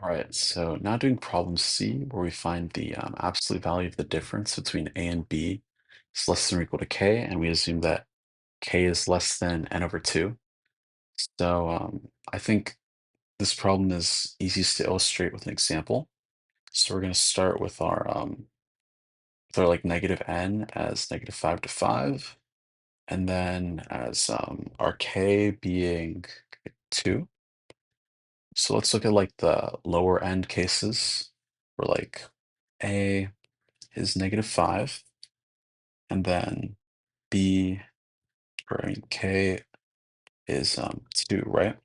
All right, so now doing problem C, where we find the absolute value of the difference between A and B is less than or equal to K, and we assume that K is less than n over 2. So I think this problem is easiest to illustrate with an example. So we're going to start with our like negative n as -5 to 5, and then as our K being 2. So let's look at like the lower end cases where like A is -5, and then B or K is 2, right?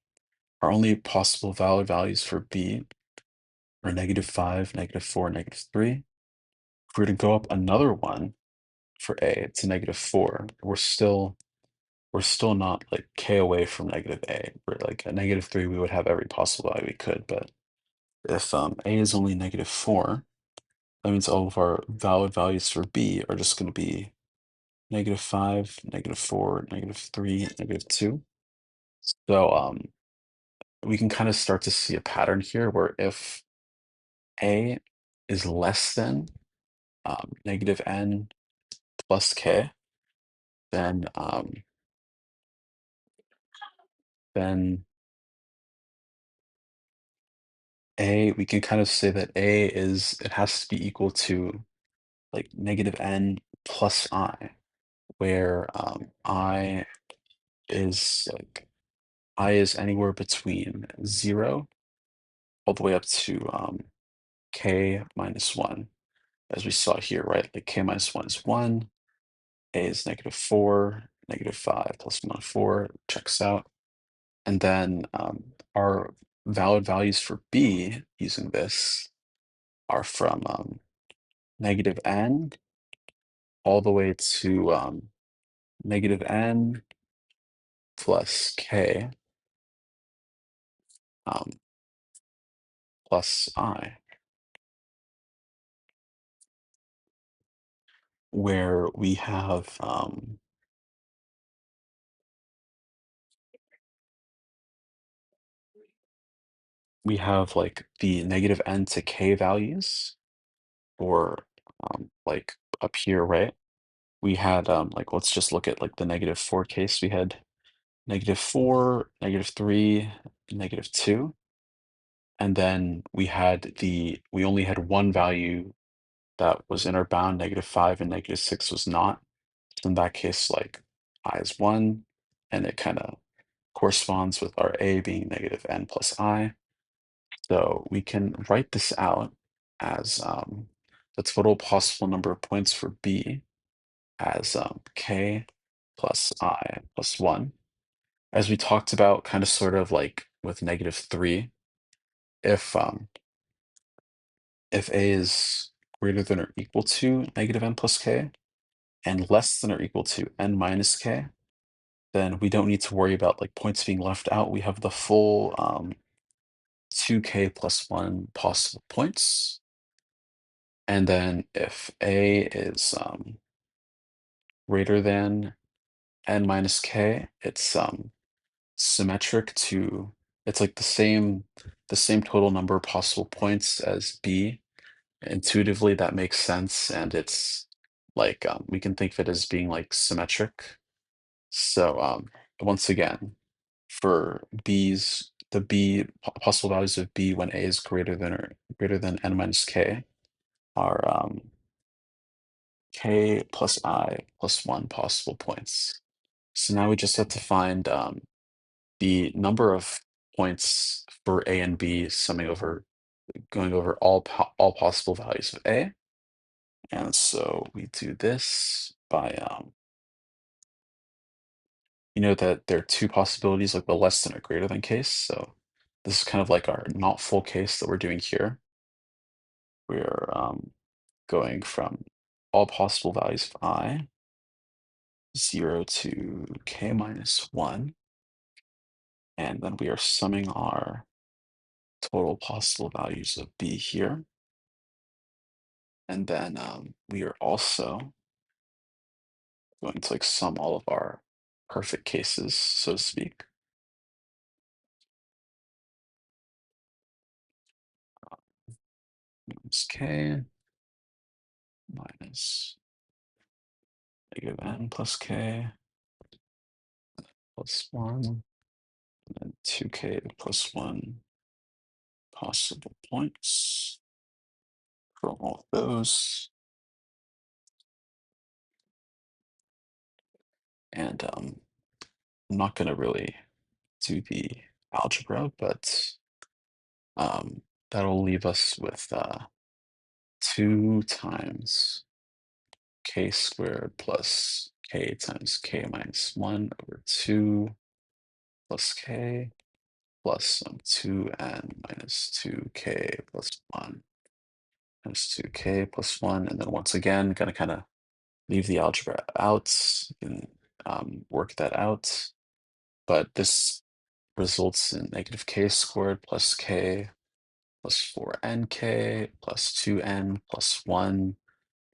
Our only possible valid values for B are -5, -4, -3. If we were to go up another one for A to -4, we're still not like K away from -A. We're like at -3, we would have every possible value we could, but if A is only -4, that means all of our valid values for B are just going to be -5, -4, -3, -2. So we can kind of start to see a pattern here where if A is less than -n plus K, then then we can kind of say that it has to be equal to like -n plus I, where is like I is anywhere between 0 all the way up to K minus 1, as we saw here, right? Like K minus 1 is 1, A is -4, -5 plus 1, 4, checks out. And then our valid values for B using this are from -n all the way to -n plus K um, plus I, where we have like the -n to K values, or like up here, right? We had like let's just look at like the -4 case. We had -4, -3, -2, and then we only had one value that was in our bound, -5, and -6 was not. So in that case, like I is 1, and it kind of corresponds with our A being -n plus I. So we can write this out as the total possible number of points for B as K plus I plus 1. As we talked about, kind of sort of like with -3, if if A is greater than or equal to -n plus K and less than or equal to n minus K, then we don't need to worry about like points being left out. We have the full 2K plus 1 possible points. And then if A is greater than n minus K, it's symmetric to it's like the same total number of possible points as B. Intuitively, that makes sense, and it's like we can think of it as being like symmetric. So once again, for the possible values of B when A is greater than n minus K are K plus I plus 1 possible points. So now we just have to find the number of points for A and B going over all possible values of A. And so we do this by you know that there are two possibilities, like the less than or greater than case. So this is kind of like our not full case that we're doing here. We're going from all possible values of I, 0 to K minus 1, and then we are summing our total possible values of B here. And then we are also going to like sum all of our perfect cases, so to speak. times k minus -n plus k plus 1, and 2k plus 1 possible points from all of those. And I'm not going to really do the algebra, but that'll leave us with 2 times k squared plus k times k minus 1 over 2 plus k plus 2n minus 2k plus 1 minus 2k plus 1. And then once again, going to kind of leave the algebra out and work that out. But this results in negative k squared plus k plus 4nk plus 2n plus 1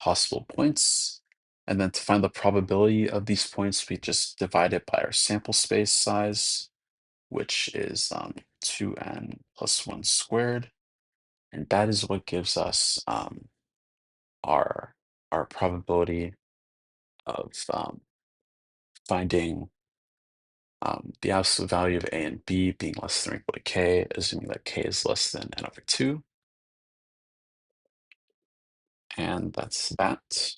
possible points. And then to find the probability of these points, we just divide it by our sample space size, which is 2n plus 1 squared. And that is what gives us our, our probability of finding the absolute value of a and b being less than or equal to k, assuming that k is less than n over 2. And that's that.